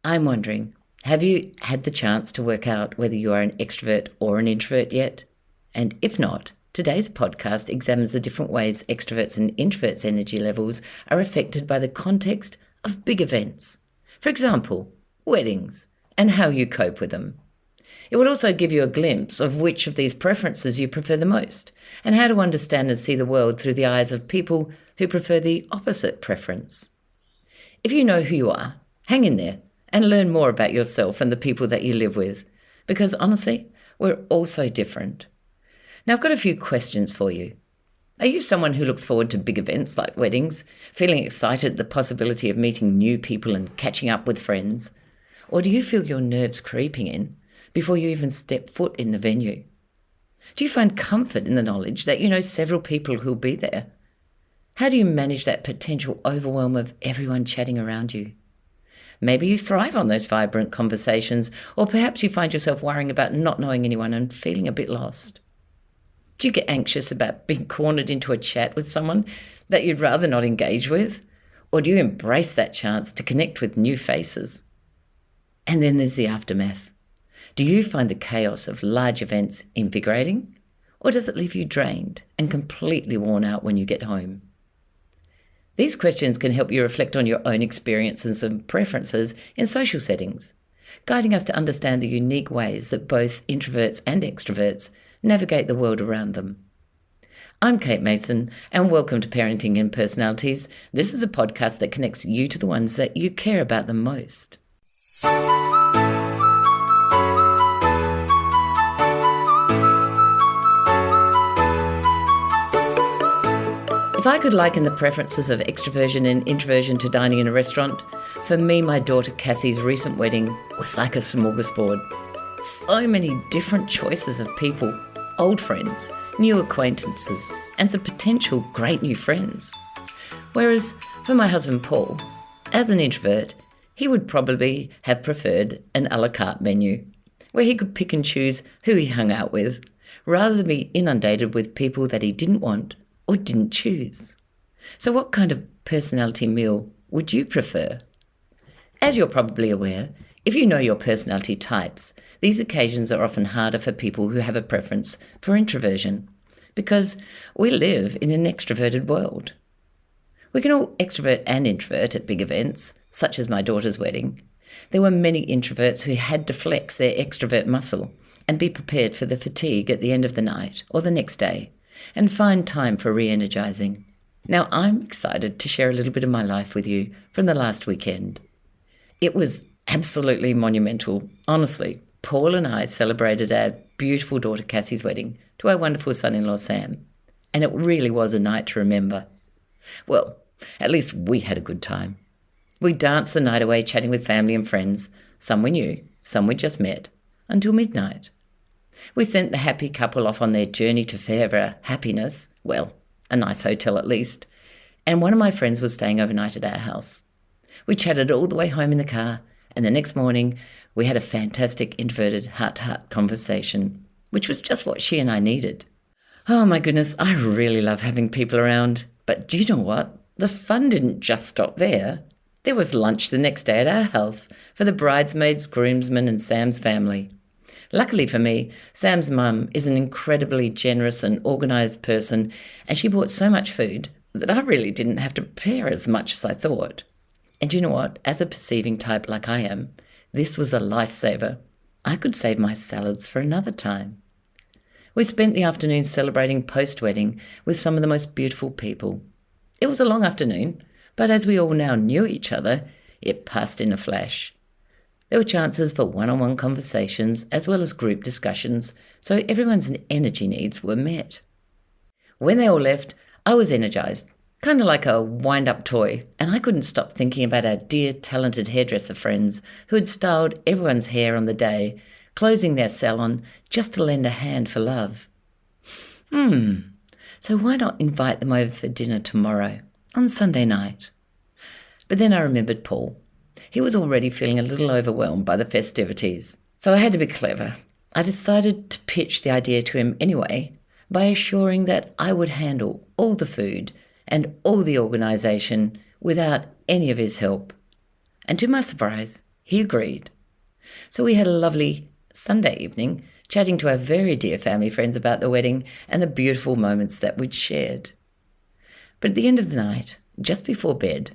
I'm wondering, have you had the chance to work out whether you are an extrovert or an introvert yet? And if not, today's podcast examines the different ways extroverts and introverts' energy levels are affected by the context of big events. For example, weddings, and how you cope with them. It would also give you a glimpse of which of these preferences you prefer the most, and how to understand and see the world through the eyes of people who prefer the opposite preference. If you know who you are, hang in there and learn more about yourself and the people that you live with, because honestly, we're all so different. Now, I've got a few questions for you. Are you someone who looks forward to big events like weddings, feeling excited at the possibility of meeting new people and catching up with friends? Or do you feel your nerves creeping in before you even step foot in the venue? Do you find comfort in the knowledge that you know several people who'll be there? How do you manage that potential overwhelm of everyone chatting around you? Maybe you thrive on those vibrant conversations, or perhaps you find yourself worrying about not knowing anyone and feeling a bit lost. Do you get anxious about being cornered into a chat with someone that you'd rather not engage with? Or do you embrace that chance to connect with new faces? And then there's the aftermath. Do you find the chaos of large events invigorating? Or does it leave you drained and completely worn out when you get home? These questions can help you reflect on your own experiences and preferences in social settings, guiding us to understand the unique ways that both introverts and extroverts navigate the world around them. I'm Kate Mason, and welcome to Parenting and Personalities. This is the podcast that connects you to the ones that you care about the most. If I could liken the preferences of extroversion and introversion to dining in a restaurant, for me, my daughter Cassie's recent wedding was like a smorgasbord. So many different choices of people, old friends, new acquaintances, and some potential great new friends. Whereas for my husband Paul, as an introvert, he would probably have preferred an a la carte menu, where he could pick and choose who he hung out with, rather than be inundated with people that he didn't want or didn't choose. So what kind of personality meal would you prefer? As you're probably aware, if you know your personality types, these occasions are often harder for people who have a preference for introversion, because we live in an extroverted world. We can all extrovert and introvert at big events, such as my daughter's wedding. There were many introverts who had to flex their extrovert muscle and be prepared for the fatigue at the end of the night or the next day, and find time for re-energizing. Now, I'm excited to share a little bit of my life with you from the last weekend. It was absolutely monumental. Honestly, Paul and I celebrated our beautiful daughter Cassie's wedding to our wonderful son-in-law Sam, and it really was a night to remember. Well, at least we had a good time. We danced the night away chatting with family and friends, some we knew, some we just met, until midnight. We sent the happy couple off on their journey to forever happiness, well, a nice hotel at least, and one of my friends was staying overnight at our house. We chatted all the way home in the car, and the next morning we had a fantastic introverted heart-to-heart conversation, which was just what she and I needed. Oh my goodness, I really love having people around, but do you know what? The fun didn't just stop there. There was lunch the next day at our house for the bridesmaids, groomsmen, and Sam's family. Luckily for me, Sam's mum is an incredibly generous and organised person, and she bought so much food that I really didn't have to prepare as much as I thought. And you know what? As a perceiving type like I am, this was a lifesaver. I could save my salads for another time. We spent the afternoon celebrating post-wedding with some of the most beautiful people. It was a long afternoon, but as we all now knew each other, it passed in a flash. There were chances for one-on-one conversations as well as group discussions, so everyone's energy needs were met. When they all left, I was energized, kind of like a wind-up toy, and I couldn't stop thinking about our dear talented hairdresser friends who had styled everyone's hair on the day, closing their salon just to lend a hand for love. So why not invite them over for dinner tomorrow, on Sunday night? But then I remembered Paul. He was already feeling a little overwhelmed by the festivities, so I had to be clever. I decided to pitch the idea to him anyway by assuring that I would handle all the food and all the organisation without any of his help. And to my surprise, He agreed. So we had a lovely Sunday evening chatting to our very dear family friends about the wedding and the beautiful moments that we'd shared. But at the end of the night, just before bed,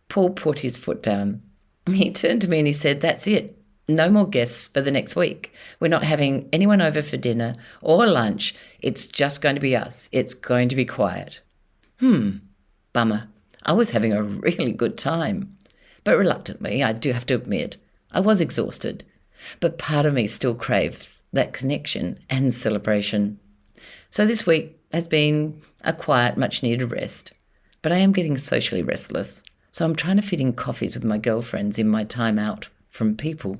Paul put his foot down. He turned to me and he said, "That's it. No more guests for the next week. We're not having anyone over for dinner or lunch. It's just going to be us. It's going to be quiet." Bummer. I was having a really good time. But reluctantly, I do have to admit, I was exhausted. But part of me still craves that connection and celebration. So this week has been a quiet, much-needed rest. But I am getting socially restless. So I'm trying to fit in coffees with my girlfriends in my time out from people.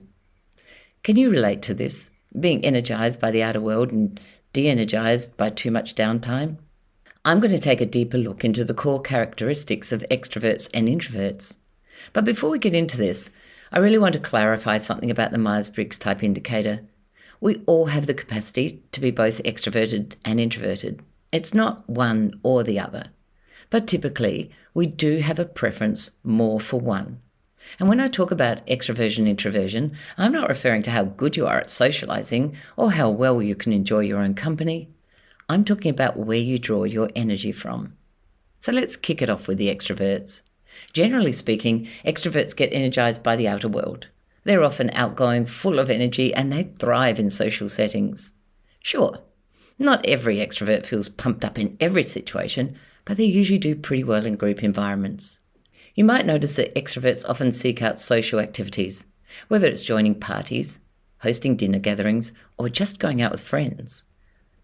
Can you relate to this? Being energized by the outer world and de-energized by too much downtime? I'm going to take a deeper look into the core characteristics of extroverts and introverts. But before we get into this, I really want to clarify something about the Myers-Briggs type indicator. We all have the capacity to be both extroverted and introverted. It's not one or the other. But typically, we do have a preference more for one. And when I talk about extroversion and introversion, I'm not referring to how good you are at socializing or how well you can enjoy your own company. I'm talking about where you draw your energy from. So let's kick it off with the extroverts. Generally speaking, extroverts get energized by the outer world. They're often outgoing, full of energy, and they thrive in social settings. Sure, not every extrovert feels pumped up in every situation, but they usually do pretty well in group environments. You might notice that extroverts often seek out social activities, whether it's joining parties, hosting dinner gatherings, or just going out with friends.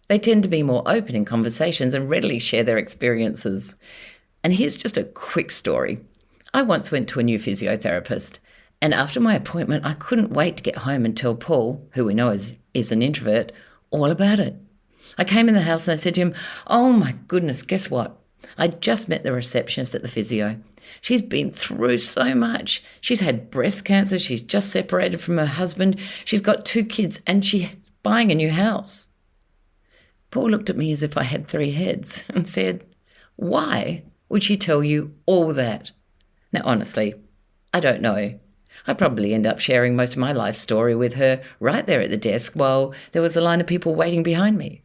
They tend to be more open in conversations and readily share their experiences. And here's just a quick story. I once went to a new physiotherapist, and after my appointment, I couldn't wait to get home and tell Paul, who we know is an introvert, all about it. I came in the house and I said to him, "Oh my goodness, guess what? I just met the receptionist at the physio. She's been through so much. She's had breast cancer. She's just separated from her husband. She's got 2 kids and she's buying a new house." Paul looked at me as if I had 3 heads and said, "Why would she tell you all that?" Now, honestly, I don't know. I probably end up sharing most of my life story with her right there at the desk while there was a line of people waiting behind me.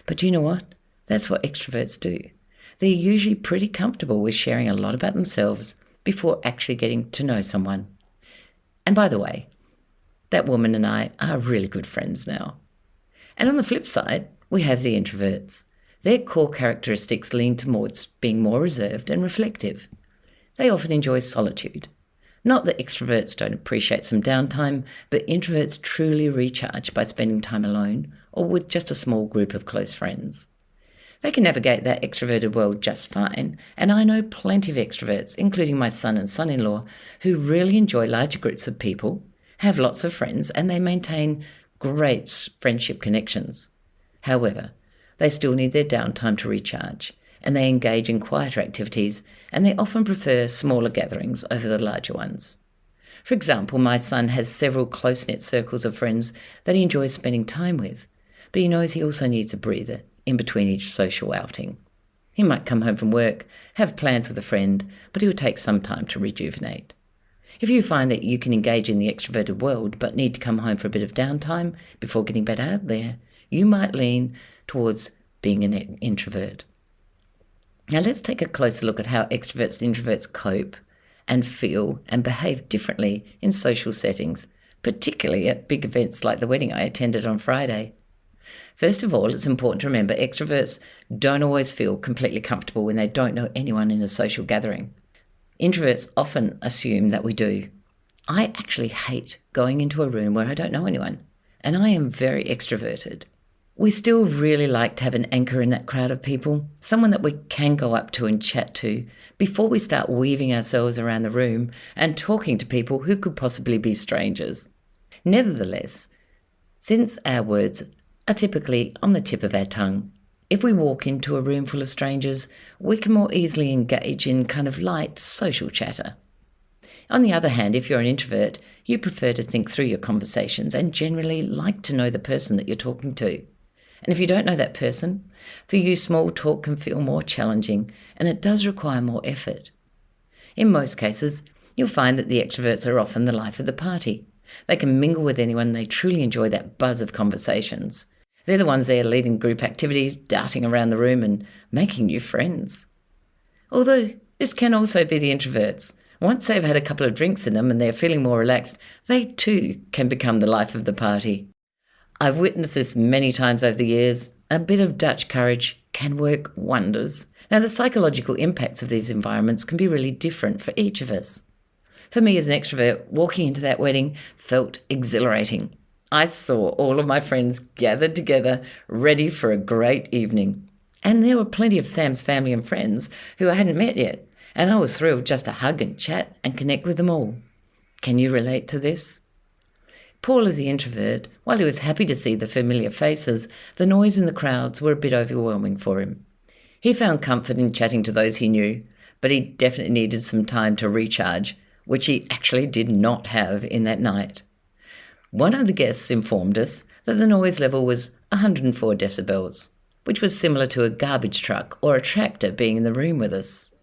But do you know what? That's what extroverts do. They're usually pretty comfortable with sharing a lot about themselves before actually getting to know someone. And by the way, that woman and I are really good friends now. And on the flip side, we have the introverts. Their core characteristics lean towards being more reserved and reflective. They often enjoy solitude. Not that extroverts don't appreciate some downtime, but introverts truly recharge by spending time alone or with just a small group of close friends. They can navigate that extroverted world just fine, and I know plenty of extroverts, including my son and son-in-law, who really enjoy larger groups of people, have lots of friends, and they maintain great friendship connections. However, they still need their downtime to recharge, and they engage in quieter activities, and they often prefer smaller gatherings over the larger ones. For example, my son has several close-knit circles of friends that he enjoys spending time with, but he knows he also needs a breather in between each social outing. He might come home from work, have plans with a friend, but he will take some time to rejuvenate. If you find that you can engage in the extroverted world but need to come home for a bit of downtime before getting back out there, you might lean towards being an introvert. Now let's take a closer look at how extroverts and introverts cope and feel and behave differently in social settings, particularly at big events like the wedding I attended on Friday. First of all, it's important to remember extroverts don't always feel completely comfortable when they don't know anyone in a social gathering. Introverts often assume that we do. I actually hate going into a room where I don't know anyone, and I am very extroverted. We still really like to have an anchor in that crowd of people, someone that we can go up to and chat to before we start weaving ourselves around the room and talking to people who could possibly be strangers. Nevertheless, since our words are typically on the tip of our tongue, if we walk into a room full of strangers, we can more easily engage in kind of light social chatter. On the other hand, if you're an introvert, you prefer to think through your conversations and generally like to know the person that you're talking to. And if you don't know that person, for you small talk can feel more challenging and it does require more effort. In most cases, You'll find that the extroverts are often the life of the party. They can mingle with anyone. They truly enjoy that buzz of conversations. They're the ones there leading group activities, darting around the room and making new friends. Although this can also be the introverts. Once they've had a couple of drinks in them and they're feeling more relaxed, they too can become the life of the party. I've witnessed this many times over the years. A bit of Dutch courage can work wonders. Now, the psychological impacts of these environments can be really different for each of us. For me as an extrovert, walking into that wedding felt exhilarating. I saw all of my friends gathered together, ready for a great evening. And there were plenty of Sam's family and friends who I hadn't met yet, and I was thrilled just to hug and chat and connect with them all. Can you relate to this? Paul, as the introvert, while he was happy to see the familiar faces, the noise in the crowds were a bit overwhelming for him. He found comfort in chatting to those he knew, but he definitely needed some time to recharge, which he actually did not have in that night. One of the guests informed us that the noise level was 104 decibels, which was similar to a garbage truck or a tractor being in the room with us.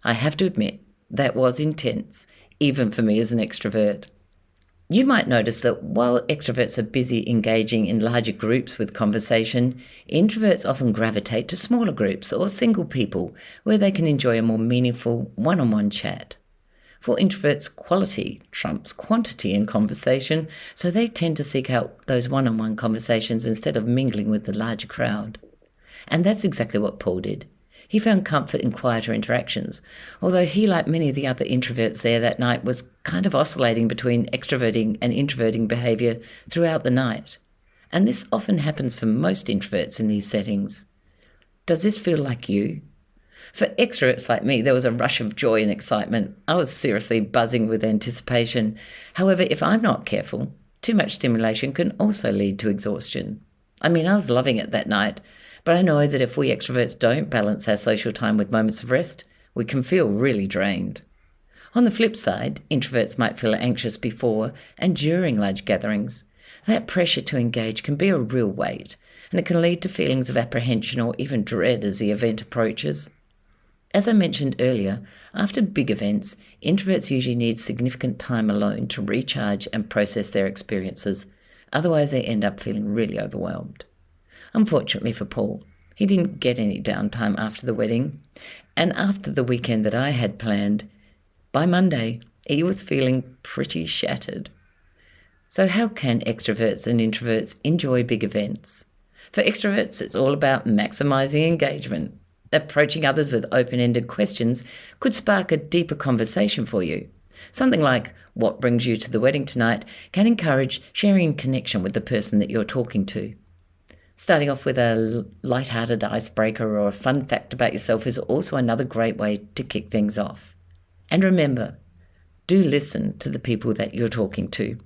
I have to admit, that was intense, even for me as an extrovert. You might notice that while extroverts are busy engaging in larger groups with conversation, introverts often gravitate to smaller groups or single people where they can enjoy a more meaningful one-on-one chat. For introverts, quality trumps quantity in conversation, so they tend to seek out those one-on-one conversations instead of mingling with the larger crowd. And that's exactly what Paul did. He found comfort in quieter interactions, although he, like many of the other introverts there that night, was kind of oscillating between extroverting and introverting behaviour throughout the night. And this often happens for most introverts in these settings. Does this feel like you? For extroverts like me, there was a rush of joy and excitement. I was seriously buzzing with anticipation. However, if I'm not careful, too much stimulation can also lead to exhaustion. I was loving it that night, but I know that if we extroverts don't balance our social time with moments of rest, we can feel really drained. On the flip side, introverts might feel anxious before and during large gatherings. That pressure to engage can be a real weight, and it can lead to feelings of apprehension or even dread as the event approaches. As I mentioned earlier, after big events, introverts usually need significant time alone to recharge and process their experiences. Otherwise, they end up feeling really overwhelmed. Unfortunately for Paul, he didn't get any downtime after the wedding, and after the weekend that I had planned, by Monday, he was feeling pretty shattered. So how can extroverts and introverts enjoy big events? For extroverts, it's all about maximizing engagement. Approaching others with open-ended questions could spark a deeper conversation for you. Something like, what brings you to the wedding tonight, can encourage sharing connection with the person that you're talking to. Starting off with a light-hearted icebreaker or a fun fact about yourself is also another great way to kick things off. And remember, do listen to the people that you're talking to.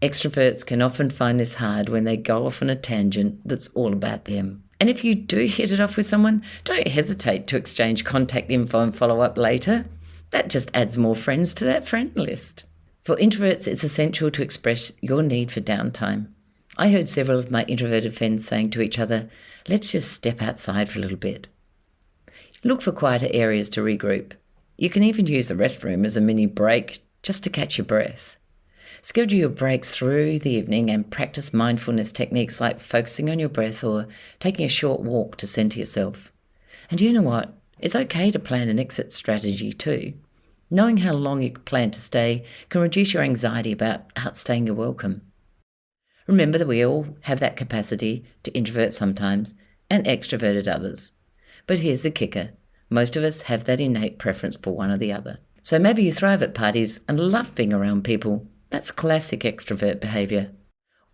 Extroverts can often find this hard when they go off on a tangent that's all about them. And if you do hit it off with someone, don't hesitate to exchange contact info and follow up later. That just adds more friends to that friend list. For introverts, it's essential to express your need for downtime. I heard several of my introverted friends saying to each other, let's just step outside for a little bit. Look for quieter areas to regroup. You can even use the restroom as a mini break just to catch your breath. Schedule your breaks through the evening and practice mindfulness techniques like focusing on your breath or taking a short walk to center yourself. And you know what? It's okay to plan an exit strategy too. Knowing how long you plan to stay can reduce your anxiety about outstaying your welcome. Remember that we all have that capacity to introvert sometimes and extrovert at others. But here's the kicker. Most of us have that innate preference for one or the other. So maybe you thrive at parties and love being around people. That's classic extrovert behaviour.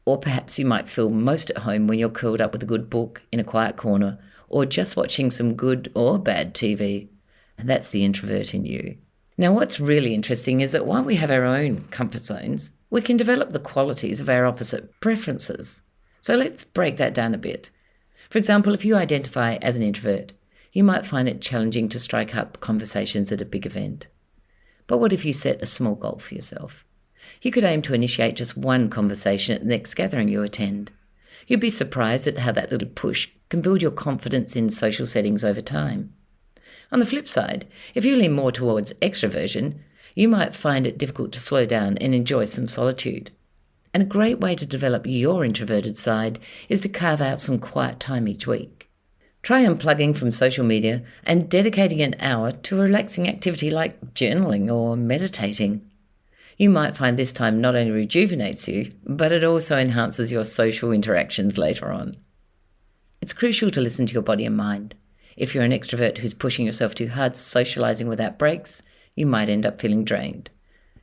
Or perhaps you might feel most at home when you're curled up with a good book in a quiet corner or just watching some good or bad TV. And that's the introvert in you. Now, what's really interesting is that while we have our own comfort zones, we can develop the qualities of our opposite preferences. So let's break that down a bit. For example, if you identify as an introvert, you might find it challenging to strike up conversations at a big event. But what if you set a small goal for yourself? You could aim to initiate just one conversation at the next gathering you attend. You'd be surprised at how that little push can build your confidence in social settings over time. On the flip side, if you lean more towards extroversion, you might find it difficult to slow down and enjoy some solitude. And a great way to develop your introverted side is to carve out some quiet time each week. Try unplugging from social media and dedicating an hour to a relaxing activity like journaling or meditating. You might find this time not only rejuvenates you, but it also enhances your social interactions later on. It's crucial to listen to your body and mind. If you're an extrovert who's pushing yourself too hard, socializing without breaks, you might end up feeling drained.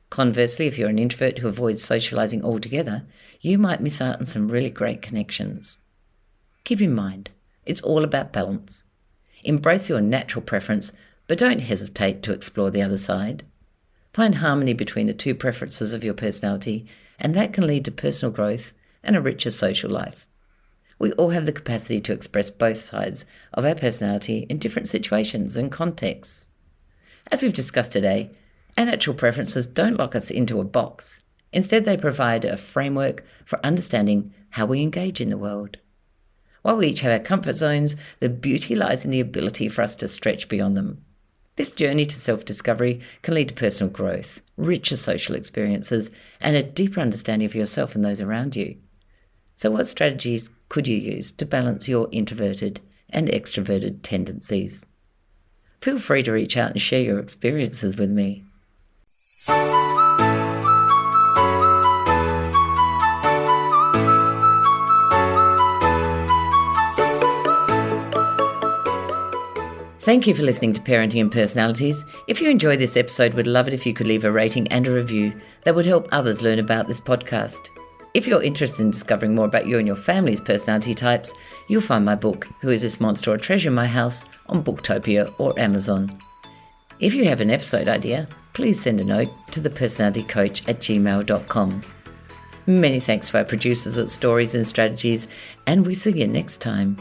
Conversely, if you're an introvert who avoids socializing altogether, you might miss out on some really great connections. Keep in mind, it's all about balance. Embrace your natural preference, but don't hesitate to explore the other side. Find harmony between the two preferences of your personality, and that can lead to personal growth and a richer social life. We all have the capacity to express both sides of our personality in different situations and contexts. As we've discussed today, our natural preferences don't lock us into a box. Instead, they provide a framework for understanding how we engage in the world. While we each have our comfort zones, the beauty lies in the ability for us to stretch beyond them. This journey to self-discovery can lead to personal growth, richer social experiences, and a deeper understanding of yourself and those around you. So what strategies could you use to balance your introverted and extroverted tendencies? Feel free to reach out and share your experiences with me. Thank you for listening to Parenting and Personalities. If you enjoyed this episode, we'd love it if you could leave a rating and a review. That would help others learn about this podcast. If you're interested in discovering more about you and your family's personality types, you'll find my book, Who Is This Monster or Treasure in My House, on Booktopia or Amazon. If you have an episode idea, please send a note to thepersonalitycoach@gmail.com. Many thanks to our producers at Stories and Strategies, and we see you next time.